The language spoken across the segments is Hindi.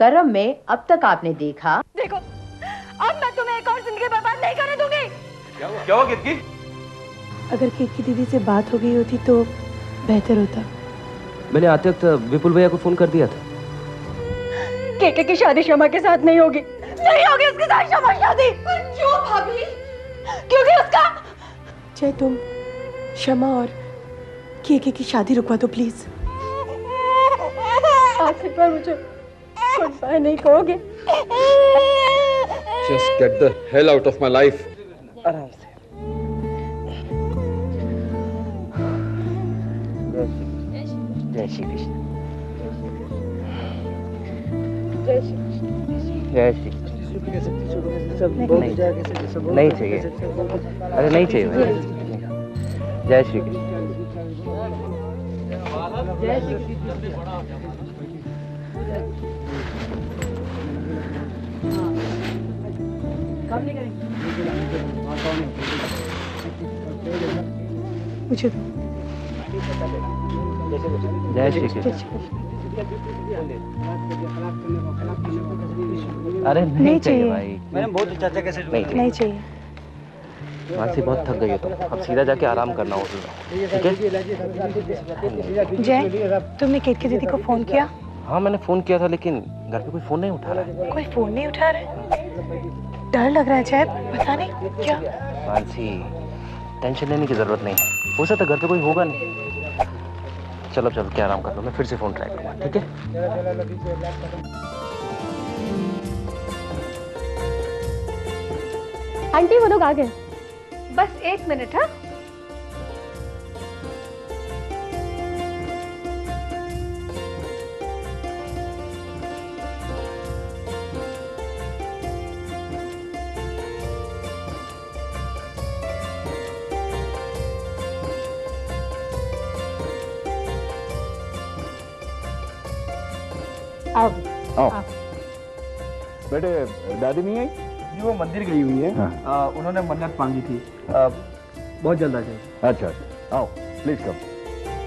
करम में अब तक आपने देखा। देखो, अब मैं तुम्हें एक और जिंदगी बर्बाद नहीं करने दूंगी। क्या हुआ कितकी? अगर केतकी दीदी से बात हो गई होती तो बेहतर होता। मैंने आते वक्त विपुल भैया को फोन कर दिया था। केके की शादी शमा के साथ नहीं होगी, नहीं होगी उसके साथ शमा शादी। क्यों भाभी? क्योंकि उसका चाहे तुम शमा और केके की शादी रुकवा दो प्लीज। आखिर पर मुझे गुड बाय नहीं कहोगे? Just get the hell out of my life. आराम से। जय श्री कृष्ण। जय श्री नहीं चाहिए। अरे नहीं चाहिए भाई। जय श्री कृष्ण। जय श्री कृष्ण। मुझे दो। जय श्री कृष्ण। अरे नहीं चाहिए भाई। मैडम बहुत चाचा कैसे नहीं चाहिए। मानसी बहुत थक गई है तुम, अब सीधा जाके आराम करना होगा, ठीक है? जय, तुमने केतकी दीदी को फोन किया? हाँ मैंने फोन किया था, लेकिन घर पे कोई फोन नहीं उठा रहा है। कोई फोन नहीं उठा रहा है? डर लग रहा है जय, पता नहीं क्या। मानसी टेंशन लेने की जरूरत नहीं है, हो सकता घर पे कोई होगा नहीं। चलो चल के आराम कर लो, मैं फिर से फोन ट्राई करूँगा, ठीक है? आंटी वो लोग आ गए, बस 1 मिनट। हाँ आओ। बेटे दादी नहीं आई? जी वो मंदिर गई हुई है। हाँ। उन्होंने मन्नत मांगी थी, बहुत जल्द आ जाएगी। अच्छा अच्छा, आओ please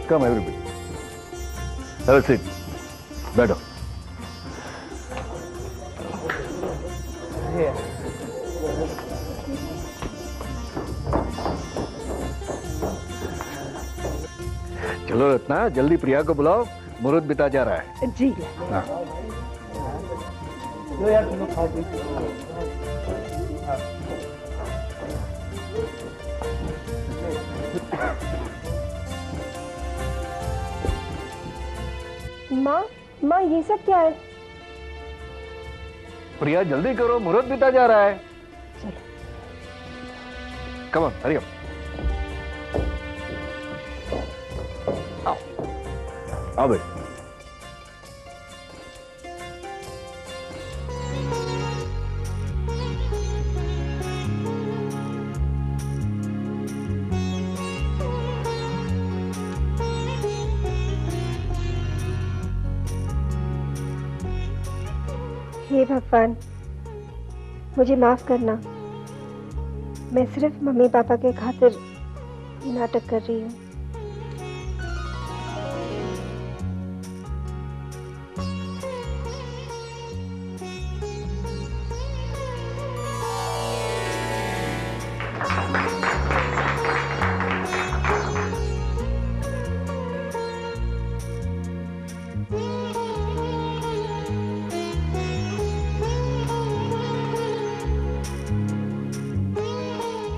come everybody, have a seat, बैठो। चलो रत्ना, जल्दी प्रिया को बुलाओ, मुहूर्त बिता जा रहा है। जी। हाँ। लो यार तुम लोग खाओ पी। माँ ये सब क्या है? प्रिया जल्दी करो, मुहूर्त बीता जा रहा है। Come on, hurry up. आओ बेटा। हे भगवान, मुझे माफ करना। मैं सिर्फ मम्मी पापा के खातिर ये नाटक कर रही हूँ।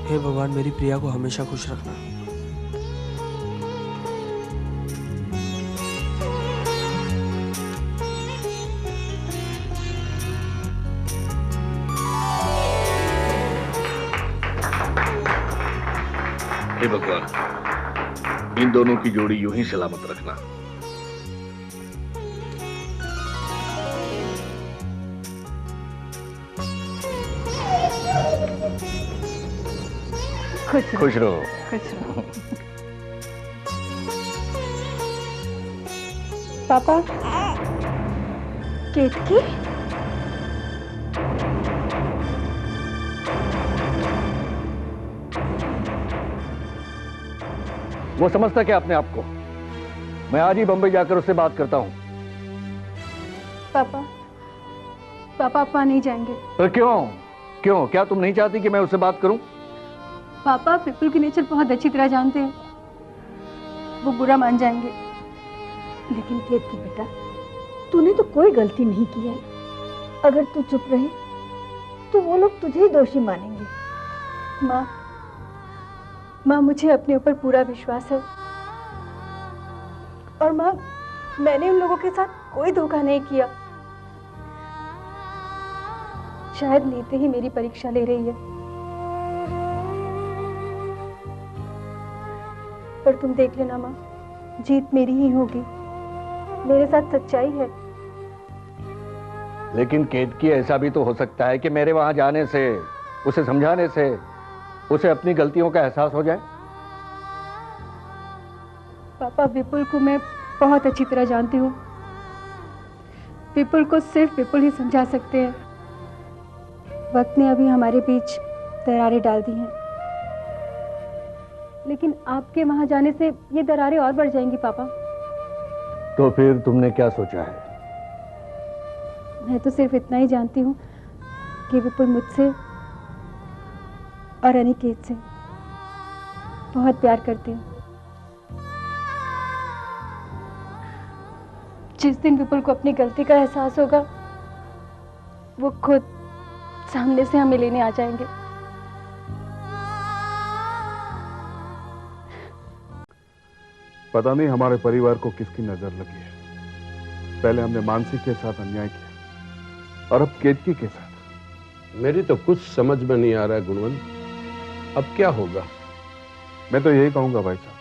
हे भगवान, मेरी प्रिया को हमेशा खुश रखना। हे भगवान, इन दोनों की जोड़ी यूं ही सलामत रखना। खुश रहो। पापा, केतकी? वो समझता क्या अपने आप को? मैं आज ही बंबई जाकर उससे बात करता हूँ। पापा, पापा आप वहाँ नहीं जाएंगे। तो क्यों क्यों, क्या तुम नहीं चाहती कि मैं उससे बात करूं? पापा विपुल की नेचर बहुत अच्छी तरह जानते हैं, वो बुरा मान जाएंगे। लेकिन केतकी बेटा, तूने तो कोई गलती नहीं की है। अगर तू चुप रही तो वो लोग तुझे ही दोषी मानेंगे। माँ मुझे अपने ऊपर पूरा विश्वास है, और माँ मैंने उन लोगों के साथ कोई धोखा नहीं किया। शायद नीति ही मेरी परीक्षा ले रही है, पर तुम देख लेना माँ, जीत मेरी ही होगी। मेरे साथ सच्चाई है। लेकिन केतकी, ऐसा भी तो हो सकता है कि मेरे वहां जाने से, उसे समझाने से उसे अपनी गलतियों का एहसास हो जाए। पापा विपुल को मैं बहुत अच्छी तरह जानती हूँ। विपुल को सिर्फ विपुल ही समझा सकते हैं। वक्त ने अभी हमारे बीच दरारें डाल दी हैं, लेकिन आपके वहां जाने से ये दरारें और बढ़ जाएंगी पापा। तो फिर तुमने क्या सोचा है? मैं तो सिर्फ इतना ही जानती हूँ कि विपुल मुझसे और अनिकेत से बहुत प्यार करते हैं। जिस दिन विपुल को अपनी गलती का एहसास होगा, वो खुद सामने से हमें लेने आ जाएंगे। पता नहीं हमारे परिवार को किसकी नजर लगी है। पहले हमने मानसी के साथ अन्याय किया और अब केतकी के साथ। मेरी तो कुछ समझ में नहीं आ रहा है गुणवंत, अब क्या होगा? मैं तो यही कहूंगा भाई साहब,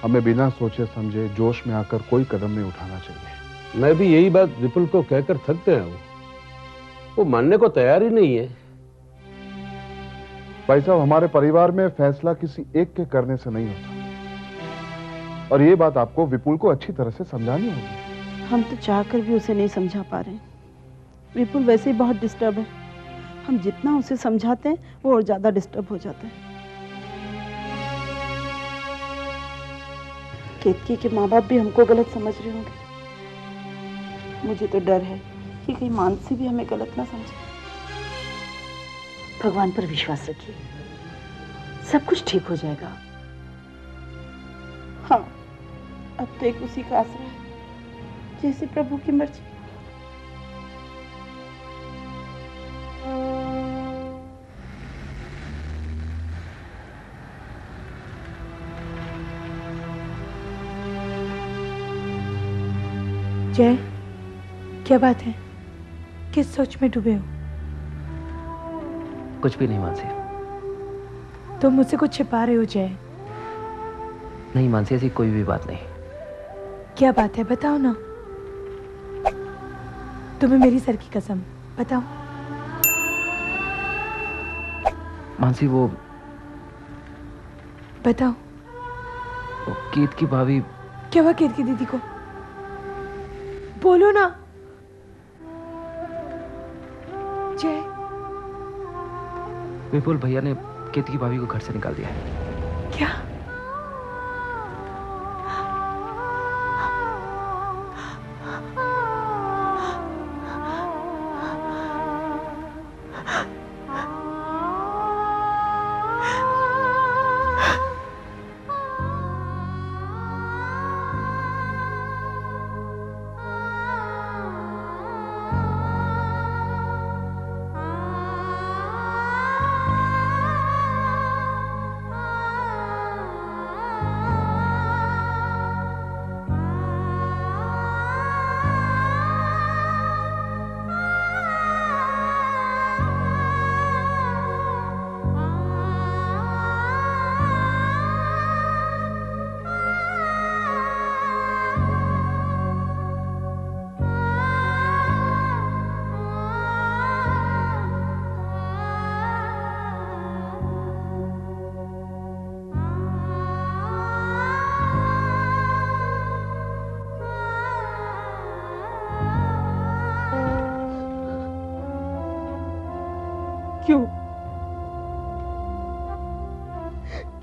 हमें बिना सोचे समझे जोश में आकर कोई कदम नहीं उठाना चाहिए। मैं भी यही बात विपुल को कहकर थक गया हूं, वो मानने को तैयार ही नहीं है। भाई साहब, हमारे परिवार में फैसला किसी एक के करने से नहीं होता, और ये बात आपको विपुल को अच्छी तरह से समझानी होगी। हम तो चाहकर भी उसे नहीं समझा पा रहे। विपुल वैसे ही बहुत डिस्टर्ब है। हम जितना उसे समझाते हैं वो और ज्यादा डिस्टर्ब हो जाता है। केतकी के माँ बाप भी हमको गलत समझ रहे होंगे। मुझे तो डर है कि कहीं मानसी भी हमें गलत ना समझे। भगवान पर विश्वास रखिए, सब कुछ ठीक हो जाएगा। हाँ, अब तो एक उसी का आसरा है, जैसे प्रभु की मर्जी। जय, क्या बात है? किस सोच में डूबे हो? कुछ भी नहीं मानसी। तुम मुझसे कुछ छिपा रहे हो जय। नहीं मानसी, ऐसी कोई भी बात नहीं। क्या बात है, बताओ ना। तुम्हें मेरी सर की कसम, बताओ। मानसी, वो बताओ। केत की भाभी। क्या हुआ केत की दीदी को? बोलो ना जय। विपुल भैया ने केत की भाभी को घर से निकाल दिया है। क्या?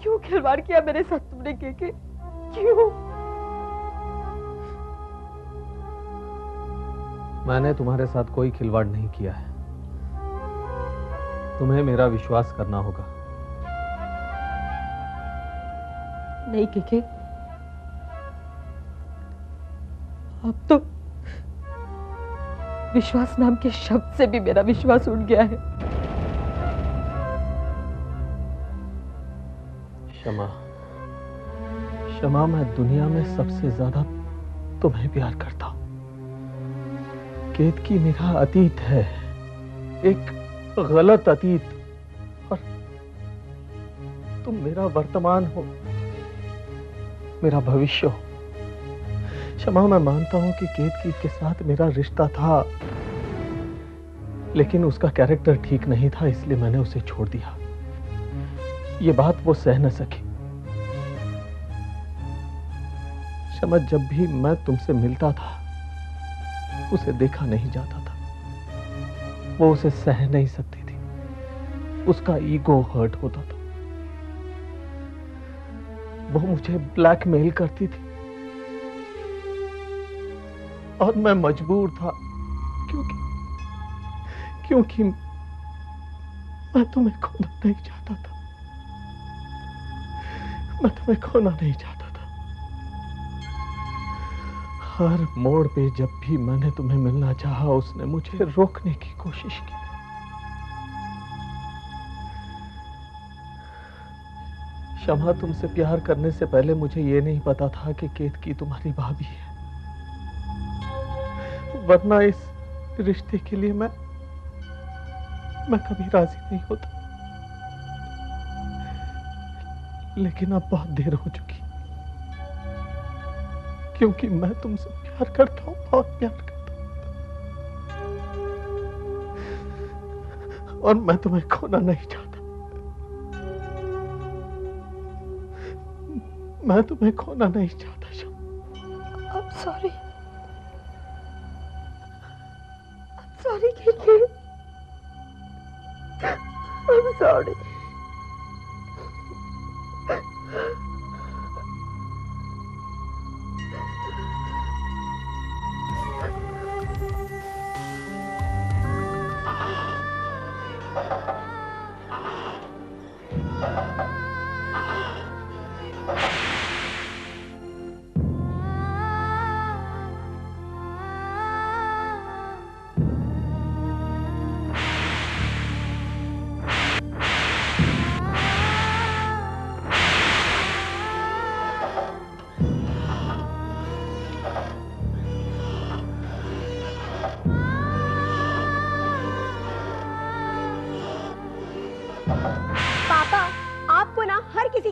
क्यों खिलवाड़ किया मेरे साथ तुमने? के क्यों? मैंने तुम्हारे साथ कोई खिलवाड़ नहीं किया है। तुम्हें मेरा विश्वास करना होगा। नहीं केके, अब तो विश्वास नाम के शब्द से भी मेरा विश्वास उठ गया है। शमा, शमा, मैं दुनिया में सबसे ज्यादा तुम्हें प्यार करता हूं। केतकी मेरा अतीत है, एक गलत अतीत, और तुम मेरा वर्तमान हो, मेरा भविष्य हो। शमा, मैं मानता हूं कि केतकी के साथ मेरा रिश्ता था, लेकिन उसका कैरेक्टर ठीक नहीं था, इसलिए मैंने उसे छोड़ दिया। ये बात वो सह न सकी। शमा, जब भी मैं तुमसे मिलता था उसे देखा नहीं जाता था। वो उसे सह नहीं सकती थी, उसका ईगो हर्ट होता था। वो मुझे ब्लैकमेल करती थी और मैं मजबूर था, क्योंकि मैं तुम्हें खोना नहीं चाहता था। मैं तुम्हें खोना नहीं चाहता था। हर मोड़ पे जब भी मैंने तुम्हें मिलना चाहा, उसने मुझे रोकने की कोशिश की। शमा, तुमसे प्यार करने से पहले मुझे ये नहीं पता था कि केतकी तुम्हारी भाभी है, वरना इस रिश्ते के लिए मैं कभी राजी नहीं होता। लेकिन अब बहुत देर हो चुकी, क्योंकि मैं तुमसे प्यार करता हूं, बहुत प्यार करता हूं, और मैं तुम्हें खोना नहीं चाहता। मैं तुम्हें खोना नहीं चाहता शमा। I'm sorry. I'm sorry, Kiki. I'm sorry.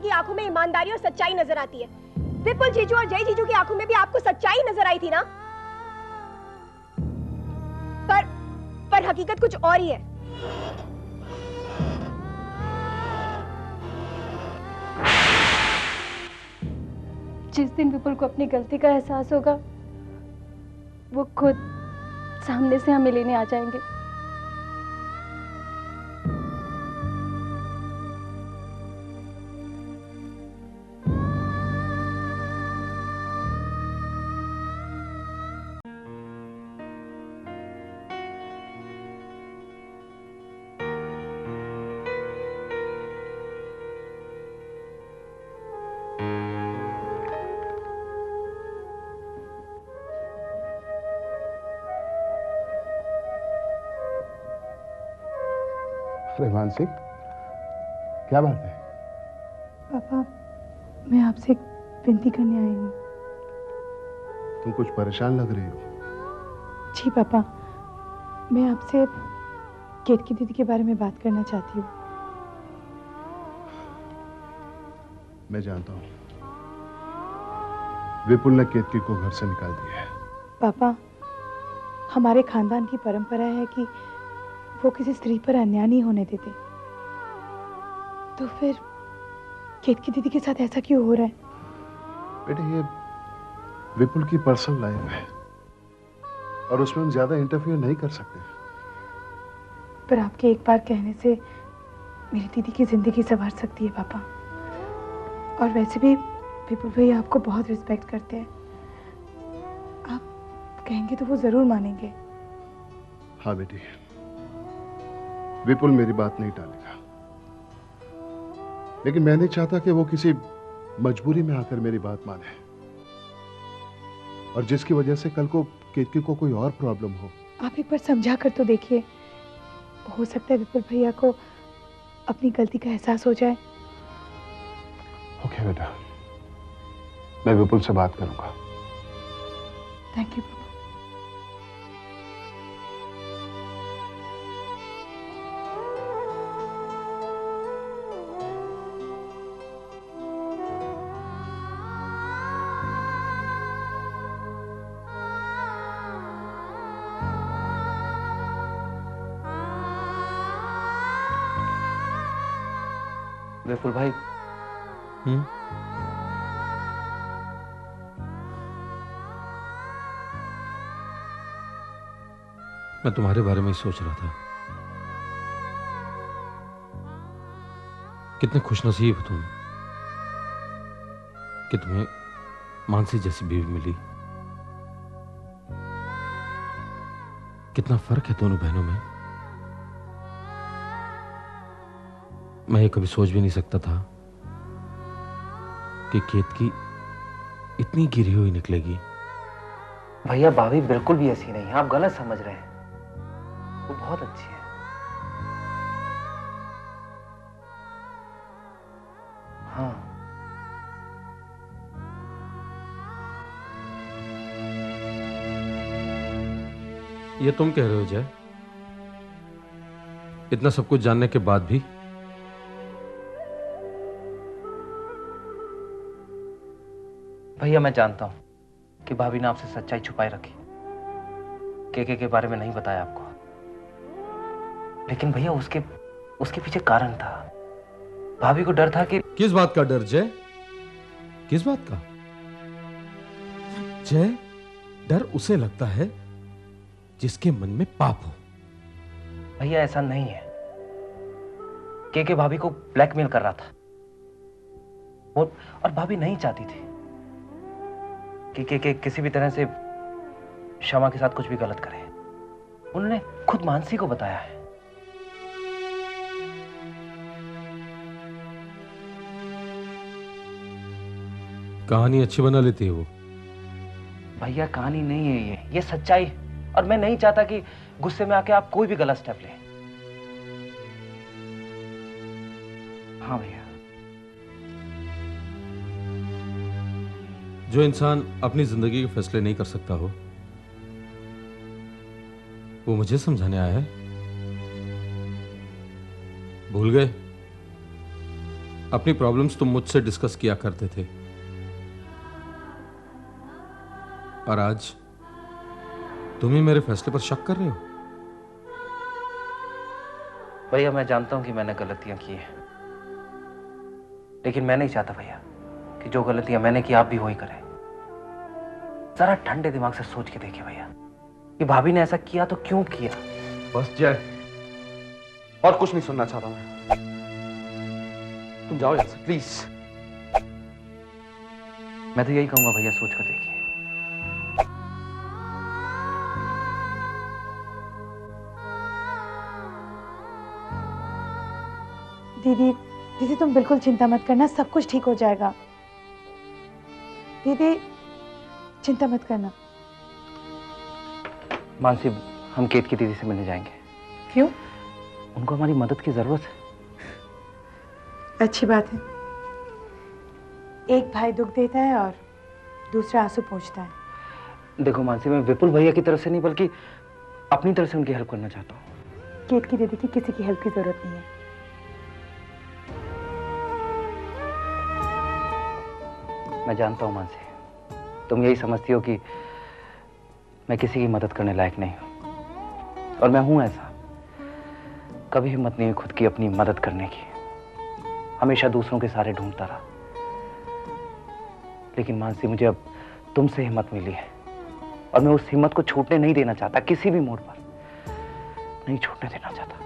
आंखों में ईमानदारी और सच्चाई नजर आती है। विपुल जीजू और जय जीजू की आंखों में भी आपको सच्चाई नजर आई थी ना? पर हकीकत कुछ और ही है। जिस दिन विपुल को अपनी गलती का एहसास होगा, वो खुद सामने से हमें लेने आ जाएंगे। अरे मानसी, क्या बात है? पापा, मैं आपसे एक विनती करने आई हूँ। तुम कुछ परेशान लग रही हो। जी पापा, मैं आपसे केतकी दीदी के बारे में बात करना चाहती हूँ। मैं जानता हूँ विपुल ने केतकी को घर से निकाल दिया है। पापा, हमारे खानदान की परंपरा है कि वो किसी स्त्री पर अन्याय नहीं होने देते। तो फिर केतकी दीदी के साथ ऐसा क्यों हो रहा है? बेटे, ये विपुल की पर्सनल लाइफ है और उसमें हम ज्यादा इंटरफियर नहीं कर सकते। पर आपके एक बार कहने से मेरी दीदी की जिंदगी संवर सकती है पापा। और वैसे भी विपुल भैया आपको बहुत रिस्पेक्ट करते हैं। आप कहेंगे तो वो जरूर मानेंगे। हाँ बेटी, विपुल मेरी बात नहीं टालेगा, लेकिन मैं नहीं चाहता कि वो किसी मजबूरी में आकर मेरी बात माने और जिसकी वजह से कल को केतकी को कोई और प्रॉब्लम हो। आप एक बार समझा कर तो देखिए, हो सकता है विपुल भैया को अपनी गलती का एहसास हो जाए। ओके बेटा, मैं विपुल से बात करूंगा। Thank you. विपुल भाई, मैं तुम्हारे बारे में ही सोच रहा था। कितने खुशनसीब हो तुम कि तुम्हें मानसी जैसी बीवी मिली। कितना फर्क है दोनों बहनों में। मैं ये कभी सोच भी नहीं सकता था कि केतकी इतनी गिरी हुई निकलेगी। भैया भाभी बिल्कुल भी ऐसी नहीं है, आप गलत समझ रहे हैं। वो बहुत अच्छी है। हाँ, ये तुम कह रहे हो जय? इतना सब कुछ जानने के बाद भी? भैया मैं जानता हूं कि भाभी ने आपसे सच्चाई छुपाई रखी, के बारे में नहीं बताया आपको, लेकिन भैया उसके पीछे कारण था। भाभी को डर था कि... किस बात का डर जय? किस बात का? जय, डर उसे लगता है जिसके मन में पाप हो। भैया ऐसा नहीं है। के भाभी को ब्लैकमेल कर रहा था और भाभी नहीं चाहती थी कि किसी भी तरह से शमा के साथ कुछ भी गलत करे। उन्होंने खुद मानसी को बताया है। कहानी अच्छी बना लेती है वो। भैया कहानी नहीं है ये सच्चाई, और मैं नहीं चाहता कि गुस्से में आके आप कोई भी गलत स्टेप लें। हाँ भैया। जो इंसान अपनी जिंदगी के फैसले नहीं कर सकता हो, वो मुझे समझाने आया है। भूल गए? अपनी प्रॉब्लम्स तुम मुझसे डिस्कस किया करते थे, और आज तुम ही मेरे फैसले पर शक कर रहे हो। भैया मैं जानता हूं कि मैंने गलतियां की हैं, लेकिन मैं नहीं चाहता भैया कि जो गलतियां मैंने की आप भी वही करें। जरा ठंडे दिमाग से सोच के देखिए भैया कि भाभी ने ऐसा किया तो क्यों किया। बस जय, और कुछ नहीं सुनना चाहता मैं। तुम जाओ यहां से प्लीज। मैं तो यही कहूंगा भैया, सोच कर देखिए। दीदी तुम बिल्कुल चिंता मत करना, सब कुछ ठीक हो जाएगा। दीदी चिंता मत करना। मानसी, हम केत की दीदी से मिलने जाएंगे। क्यों? उनको हमारी मदद की जरूरत है। अच्छी बात है। एक भाई दुख देता है और दूसरा आंसू पोंछता है। देखो मानसी, मैं विपुल भैया की तरफ से नहीं बल्कि अपनी तरफ से उनकी हेल्प करना चाहता हूँ। केत की दीदी की किसी की हेल्प की जरूरत नहीं है। मैं जानता हूँ मानसी, तुम यही समझती हो कि मैं किसी की मदद करने लायक नहीं हूं, और मैं हूं ऐसा। कभी हिम्मत नहीं हुई खुद की अपनी मदद करने की, हमेशा दूसरों के सहारे ढूंढता रहा। लेकिन मानसी, मुझे अब तुमसे हिम्मत मिली है, और मैं उस हिम्मत को छूटने नहीं देना चाहता। किसी भी मोड़ पर नहीं छूटने देना चाहता।